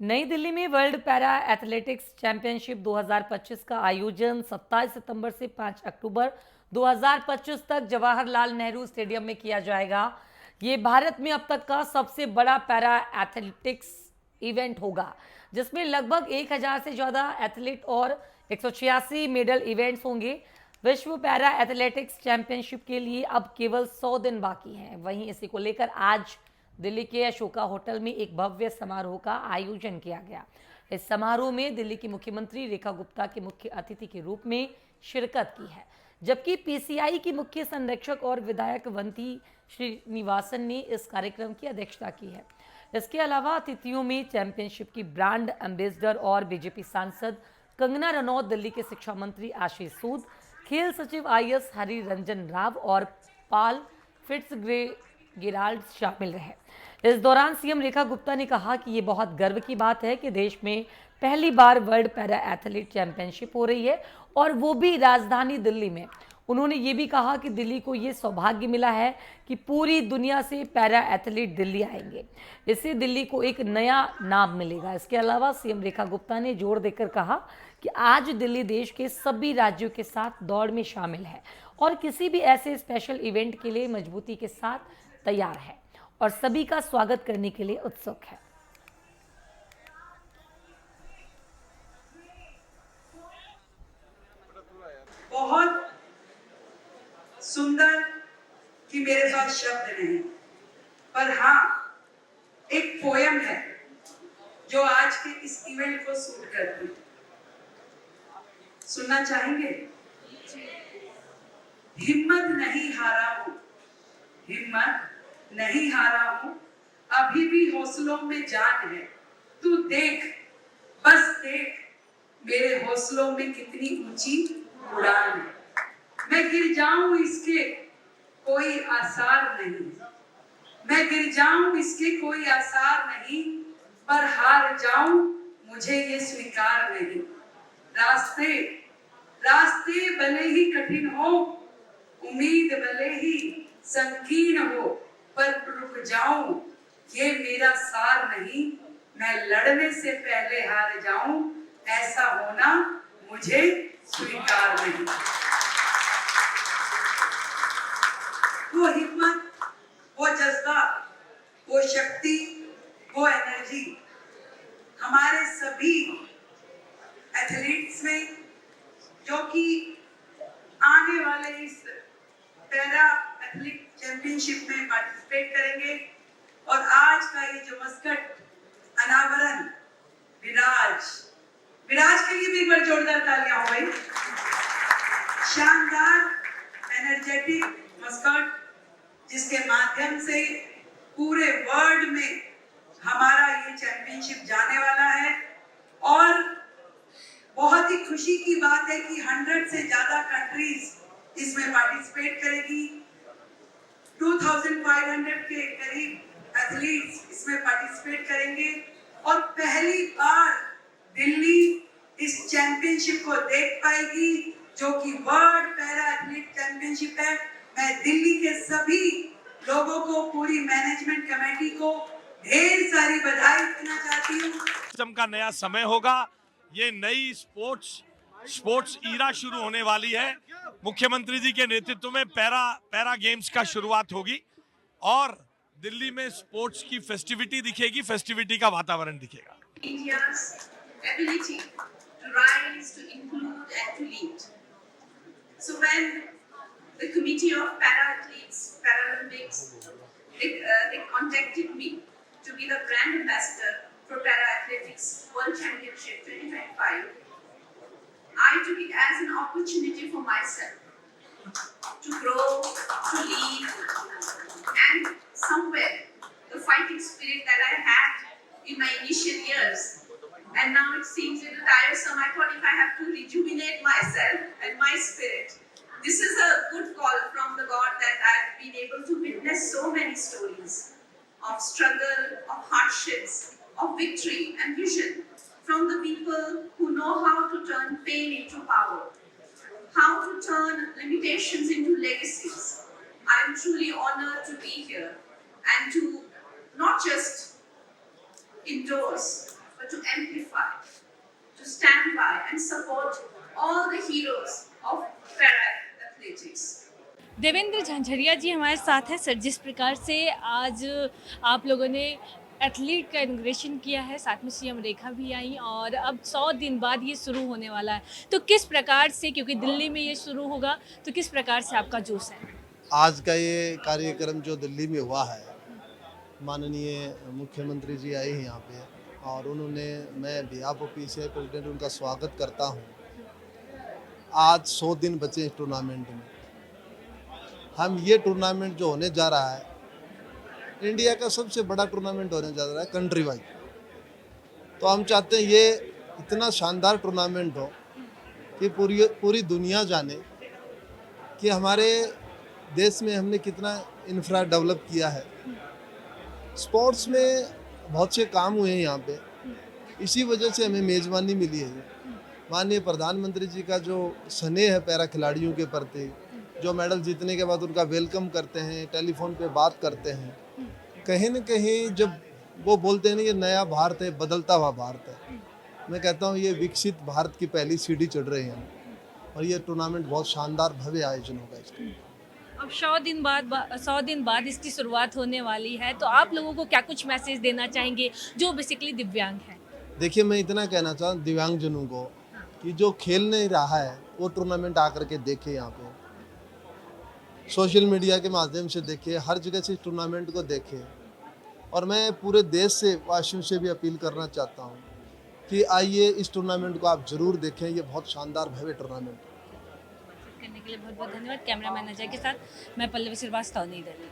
नई दिल्ली में world para athletics championship 2025 का आयोजन 27 सितंबर से 5 अक्टूबर 2025 तक जवाहरलाल नेहरू स्टेडियम में किया जाएगा। ये भारत में अब तक का सबसे बड़ा पैरा एथलेटिक्स इवेंट होगा, जिसमें लगभग 1000 से ज़्यादा एथलीट और 186 मेडल इवेंट्स होंगे। विश्व पैरा एथलेटिक्स चैंपियनशिप के लिए अब केवल 100 दिन बाकी हैं। वहीं इसी को लेकर आज दिल्ली के अशोका होटल में एक भव्य समारोह का आयोजन किया गया। इस समारोह में दिल्ली की मुख्यमंत्री रेखा गुप्ता के मुख्य अतिथि के रूप में शिरकत की है, जबकि पीसीआई की मुख्य संरक्षक और विधायक वंती श्रीनिवासन ने इस कार्यक्रम की अध्यक्षता की है। इसके अलावा अतिथियों में चैंपियनशिप की ब्रांड एम्बेसडर और बीजेपी सांसद कंगना रनौत, दिल्ली के शिक्षा मंत्री आशीष सूद, खेल सचिव आईएस हरि रंजन राव और पाल फिट्जगेराल्ड शामिल रहे। इस दौरान सीएम रेखा गुप्ता ने कहा कि ये बहुत गर्व की बात है कि देश में पहली बार वर्ल्ड पैरा एथलीट चैंपियनशिप हो रही है, और वो भी राजधानी दिल्ली में। उन्होंने ये भी कहा कि दिल्ली को ये सौभाग्य मिला है कि पूरी दुनिया से पैरा एथलीट दिल्ली आएंगे। इससे दिल्ली को एक नया नाम मिलेगा। इसके अलावा सीएम रेखा गुप्ता ने जोर देकर कहा कि आज दिल्ली देश के सभी राज्यों के साथ दौड़ में शामिल है और किसी भी ऐसे स्पेशल इवेंट के लिए मजबूती के साथ तैयार है और सभी का स्वागत करने के लिए उत्सुक है। बहुत सुंदर कि मेरे पास शब्द नहीं, पर हाँ, एक पोयम है जो आज के इस इवेंट को सूट करती है। सुनना चाहेंगे? हिम्मत नहीं हारा हूं, हिम्मत नहीं हारा हूं, अभी भी हौसलों में जान है। तू देख, बस देख, मेरे हौसलों में कितनी ऊंची उड़ान है। मैं गिर जाऊं इसके कोई आसार नहीं, मैं गिर जाऊं इसके कोई आसार नहीं, पर हार जाऊं मुझे ये स्वीकार नहीं। रास्ते रास्ते भले ही कठिन हो, उम्मीद भले ही संकीर्ण हो, पर रुक जाऊं ये मेरा सार नहीं। मैं लड़ने से पहले हार जाऊं, ऐसा होना मुझे स्वीकार नहीं। वो हिम्मत, वो जज्बा, वो शक्ति, वो एनर्जी हमारे सभी एथलीट्स में, जो कि आने वाले इस पैरा एथलीट चैंपियनशिप में पार्टिसिपेट करेंगे। और आज का ये जो मस्कट अनावरण, विराज के लिए भी एक बार जोरदार तालियां हो गई। शानदार एनर्जेटिक मस्कट, जिसके माध्यम से पूरे वर्ल्ड में हमारा ये चैंपियनशिप जाने वाला है। और बहुत ही खुशी की बात है कि 100 से ज्यादा कंट्रीज इसमें पार्टिसिपेट करेगी। 2500 के करीब एथलीट्स इसमें पार्टिसिपेट करेंगे और पहली बार दिल्ली इस चैंपियनशिप को देख पाएगी, जो कि वर्ल्ड पैरा एथलीट चैंपियनशिप है। मैं दिल्ली के सभी लोगों को, पूरी मैनेजमेंट कमेटी को ढेर सारी बधाई देना चाहती हूँ। का नया समय होगा, ये नई स्पोर्ट्स ईरा शुरू होने वाली है। मुख्यमंत्री जी के नेतृत्व में पैरा गेम्स का शुरुआत होगी और दिल्ली में स्पोर्ट्स की फेस्टिविटी दिखेगी, फेस्टिविटी का वातावरण दिखेगा। India's ability to rise, to include and to lead. So when the committee of para-athletes, Paralympics, they contacted me to be the brand ambassador for Para-Athletics World Championship 2025, I took it as an opportunity for myself to grow, to lead, and somewhere the fighting spirit that I had in my initial years, and now it seems a little tiresome. I thought if I have to rejuvenate myself and my spirit, this is a good call from the God that I've been able to witness so many stories of struggle, of hardships, of victory and vision from the people who know how to turn pain into power, how to turn limitations into legacies. I am truly honored to be here and to not just endorse, but to amplify, to stand by and support all the heroes of para-athletics. Devendra Jhajharia जी हमारे साथ हैं sir. जिस प्रकार से आज आप लोगों ने एथलीट का इनॉग्रेशन किया है, साथ में सीएम रेखा भी आई और अब 100 दिन बाद ये शुरू होने वाला है, तो किस प्रकार से, क्योंकि दिल्ली में ये शुरू होगा, तो किस प्रकार से आपका जोश है? आज का ये कार्यक्रम जो दिल्ली में हुआ है, माननीय मुख्यमंत्री जी आए हैं यहाँ पे और उन्होंने, मैं बिहाफ ऑफ पीसीआई प्रेसिडेंट उनका स्वागत करता हूँ। आज 100 दिन बचे इस टूर्नामेंट में। हम ये टूर्नामेंट जो होने जा रहा है, इंडिया का सबसे बड़ा टूर्नामेंट होने जा रहा है कंट्री वाइज। तो हम चाहते हैं ये इतना शानदार टूर्नामेंट हो कि पूरी दुनिया जाने कि हमारे देश में हमने कितना इंफ्रा डेवलप किया है। स्पोर्ट्स में बहुत से काम हुए हैं यहाँ पे, इसी वजह से हमें मेज़बानी मिली है। माननीय प्रधानमंत्री जी का जो स्नेह है पैरा खिलाड़ियों के प्रति, जो मेडल जीतने के बाद उनका वेलकम करते हैं, टेलीफोन पे बात करते हैं, कहीं न कहीं जब वो बोलते हैं ना ये नया भारत है, बदलता हुआ भारत है, मैं कहता हूँ ये विकसित भारत की पहली सीढ़ी चढ़ रहे हैं और ये टूर्नामेंट बहुत शानदार भव्य आयोजन होगा इसका। अब 100 दिन बाद इसकी शुरुआत होने वाली है, तो आप लोगों को क्या कुछ मैसेज देना चाहेंगे जो बेसिकली दिव्यांग हैं? देखिए, मैं इतना कहना चाहता हूँ दिव्यांगजनों को कि जो खेल नहीं रहा है वो टूर्नामेंट आकर के देखे, यहाँ पे सोशल मीडिया के माध्यम से देखे, हर जगह से इस टूर्नामेंट को देखे। और मैं पूरे देश से वासियों से भी अपील करना चाहता हूँ कि आइए इस टूर्नामेंट को आप जरूर देखें, ये बहुत शानदार भव्य टूर्नामेंट करने के लिए बहुत बहुत धन्यवाद। कैमरामैन अजय के साथ मैं पल्लवी श्रीवास्तव, नई दिल्ली।